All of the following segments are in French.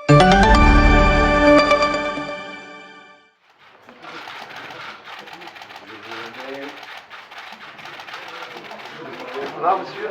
Là, monsieur.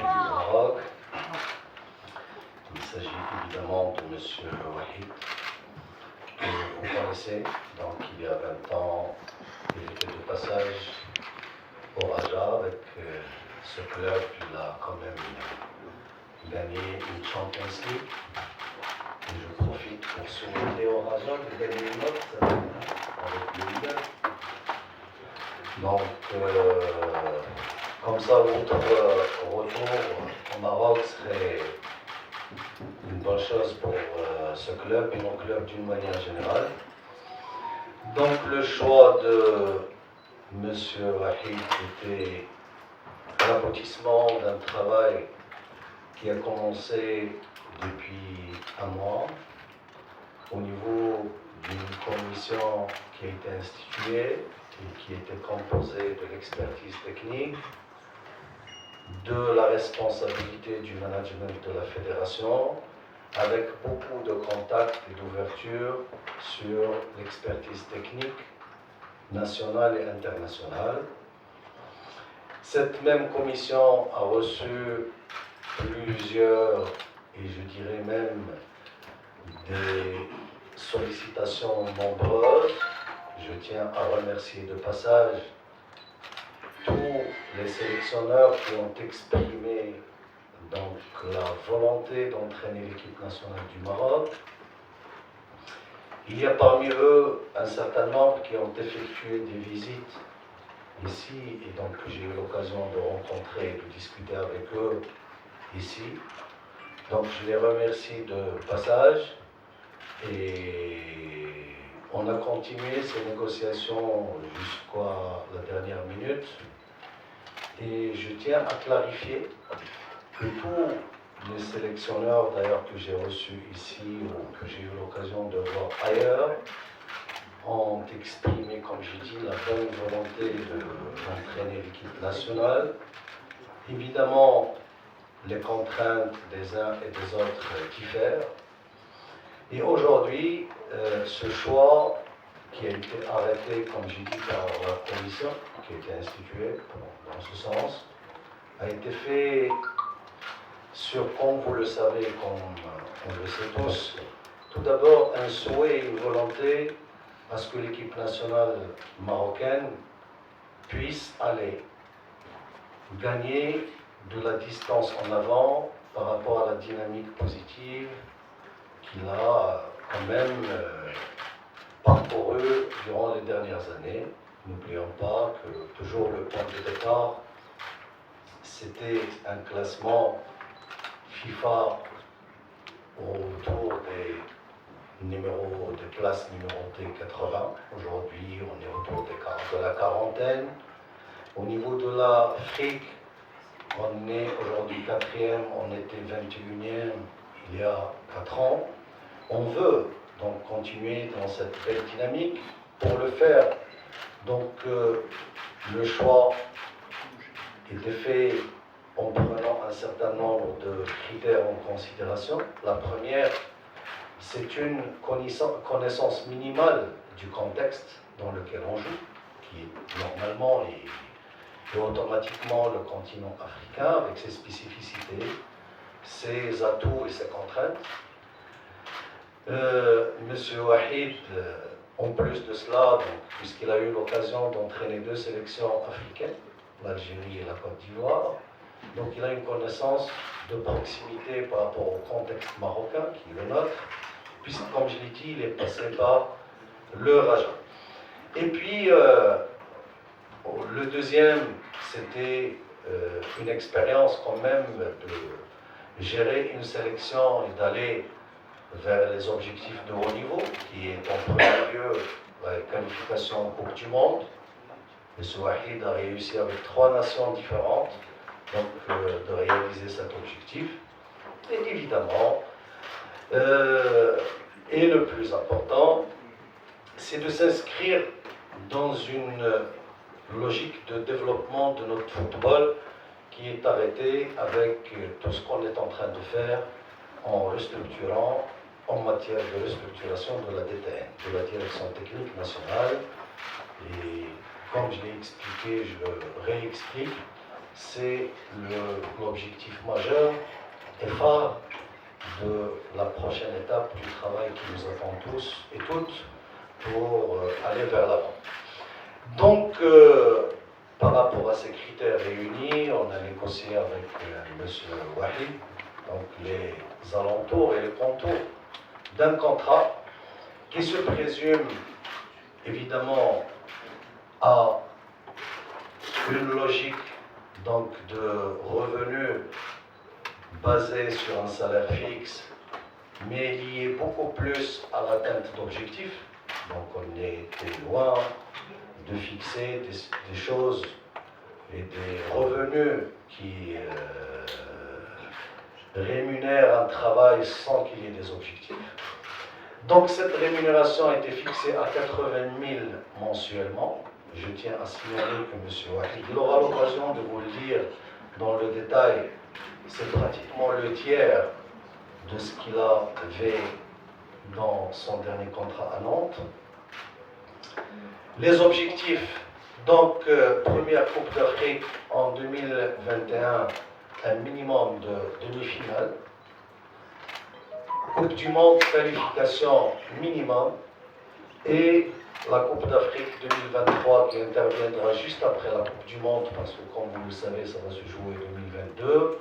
Maroc. Il s'agit évidemment de M. Wahid, que vous connaissez. Donc il y a 20 ans, il était de passage au Raja avec ce club. Il a quand même gagné une Champions League. Et je profite pour souhaiter au Raja de gagner une autre avec le leader. Donc, comme ça, votre retour au Maroc serait une bonne chose pour ce club et mon club d'une manière générale. Donc, le choix de M. Wahid était l'aboutissement d'un travail qui a commencé depuis un mois au niveau d'une commission qui a été instituée et qui était composée de l'expertise technique, de la responsabilité du management de la fédération, avec beaucoup de contacts et d'ouverture sur l'expertise technique nationale et internationale. Cette même commission a reçu plusieurs, et je dirais même des sollicitations nombreuses. Je tiens à remercier de passage tous les sélectionneurs qui ont exprimé donc la volonté d'entraîner l'équipe nationale du Maroc. Il y a parmi eux un certain nombre qui ont effectué des visites ici, et donc j'ai eu l'occasion de rencontrer et de discuter avec eux ici. Donc je les remercie de passage, et on a continué ces négociations jusqu'à la dernière minute. Et je tiens à clarifier que tous les sélectionneurs, d'ailleurs, que j'ai reçus ici ou que j'ai eu l'occasion de voir ailleurs, ont exprimé, comme j'ai dit, la bonne volonté d'entraîner l'équipe nationale. Évidemment, les contraintes des uns et des autres diffèrent. Et aujourd'hui, ce choix qui a été arrêté, comme j'ai dit, par la commission qui a été instituée dans ce sens, a été fait sur, comme vous le savez, comme on le sait tous, tout d'abord un souhait et une volonté à ce que l'équipe nationale marocaine puisse aller gagner de la distance en avant par rapport à la dynamique positive qu'il a quand même parcouru durant les dernières années. N'oublions pas que toujours le point de départ, c'était un classement FIFA autour des places numérotées 80. Aujourd'hui, on est autour de la quarantaine. Au niveau de l'Afrique, on est aujourd'hui 4e, on était 21e il y a 4 ans. On veut donc continuer dans cette belle dynamique. Pour le faire, donc le choix était fait en prenant un certain nombre de critères en considération. La première, c'est une connaissance minimale du contexte dans lequel on joue, qui est normalement et automatiquement le continent africain, avec ses spécificités, ses atouts et ses contraintes. Monsieur Wahid, en plus de cela, puisqu'il a eu l'occasion d'entraîner 2 sélections africaines, l'Algérie et la Côte d'Ivoire, donc il a une connaissance de proximité par rapport au contexte marocain, qui est le nôtre, puisque, comme je l'ai dit, il est passé par le Raja. Et puis, le deuxième, c'était une expérience quand même gérer une sélection et d'aller vers les objectifs de haut niveau, qui est en premier lieu la qualification en Coupe du Monde. M. Wahid a réussi avec 3 nations différentes donc, de réaliser cet objectif. Et évidemment, et le plus important, c'est de s'inscrire dans une logique de développement de notre football qui est arrêté avec tout ce qu'on est en train de faire en restructurant, en matière de restructuration de la DTN, de la Direction Technique Nationale. Et comme je l'ai expliqué, je le réexplique, c'est l'objectif majeur et phare de la prochaine étape du travail qui nous attend tous et toutes pour aller vers l'avant. Donc, par rapport à ces critères réunis, on a négocié avec M. Wahid donc les alentours et les contours d'un contrat qui se présume évidemment à une logique donc, de revenus basé sur un salaire fixe, mais lié beaucoup plus à l'atteinte d'objectifs. Donc on était loin de fixer des choses et des revenus qui rémunèrent un travail sans qu'il y ait des objectifs. Donc cette rémunération a été fixée à 80 000 mensuellement. Je tiens à signaler que M. Wahid, il aura l'occasion de vous le dire dans le détail, c'est pratiquement le tiers de ce qu'il avait dans son dernier contrat à Nantes. Les objectifs, donc première Coupe d'Afrique en 2021, un minimum de demi-finale. Coupe du Monde, qualification minimum. Et la Coupe d'Afrique 2023 qui interviendra juste après la Coupe du Monde, parce que comme vous le savez, ça va se jouer en 2022,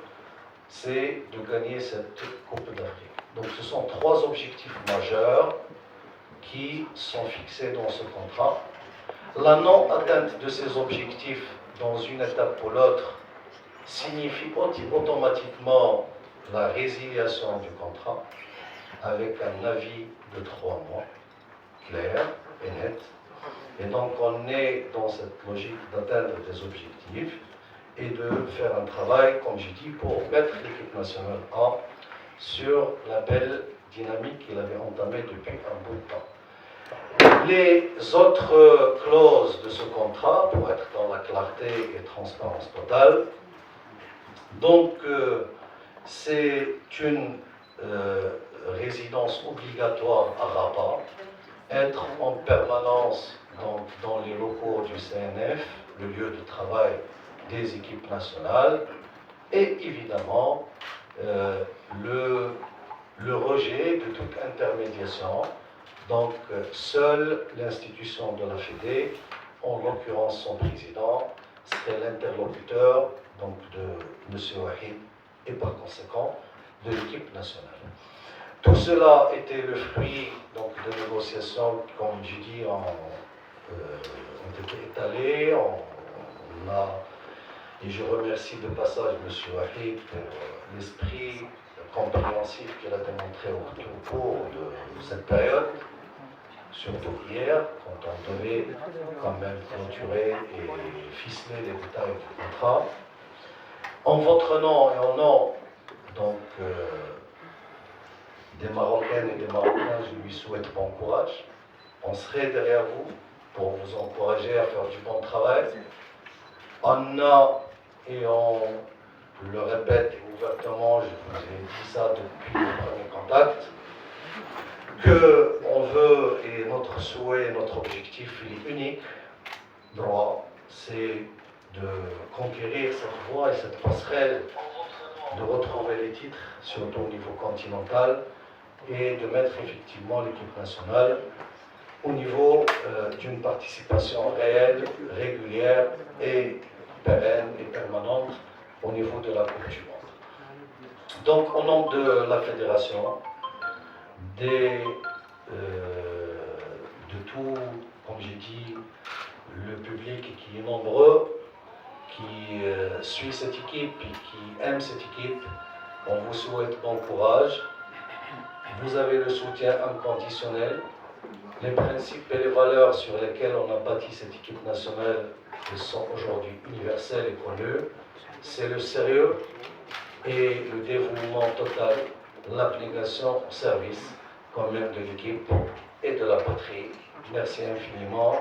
c'est de gagner cette Coupe d'Afrique. Donc ce sont 3 objectifs majeurs qui sont fixés dans ce contrat. La non-atteinte de ces objectifs dans une étape ou l'autre signifie automatiquement la résiliation du contrat avec un avis de 3 mois, clair et net. Et donc on est dans cette logique d'atteindre des objectifs et de faire un travail, comme j'ai dit, pour mettre l'équipe nationale A sur la belle dynamique qu'il avait entamée depuis un bout de temps. Les autres clauses de ce contrat, pour être dans la clarté et transparence totale, donc c'est une résidence obligatoire à Rabat, être en permanence dans les locaux du CNF, le lieu de travail des équipes nationales, et évidemment le rejet de toute intermédiation. Donc seule l'institution de la Fédé, en l'occurrence son président, serait l'interlocuteur donc, de M. Wahid et par conséquent de l'équipe nationale. Tout cela était le fruit donc, de négociations, comme j'ai dit, ont été étalées. Et je remercie de passage M. Wahid pour l'esprit compréhensif qu'il a démontré au cours de cette période, surtout hier, quand on devait quand même clôturer et ficeler les détails du contrat. En votre nom et en nom donc, des Marocaines et des Marocains, je lui souhaite bon courage. On serait derrière vous pour vous encourager à faire du bon travail. On a, et on le répète ouvertement, je vous ai dit ça depuis le premier contact, qu'on veut, et notre souhait, notre objectif, il est unique, droit, c'est de conquérir cette voie et cette passerelle, de retrouver les titres, surtout au niveau continental, et de mettre effectivement l'équipe nationale au niveau d'une participation réelle, régulière et pérenne et permanente au niveau de la Coupe du Monde. Donc, au nom de la Fédération, de tout, comme j'ai dit, le public qui est nombreux, qui suit cette équipe et qui aime cette équipe, On vous souhaite bon courage. Vous avez le soutien inconditionnel. Les principes et les valeurs sur lesquels on a bâti cette équipe nationale, elles sont aujourd'hui universelles et connues. C'est le sérieux et le dévouement total, l'abnégation au service quand même de l'équipe et de la patrie. Merci infiniment.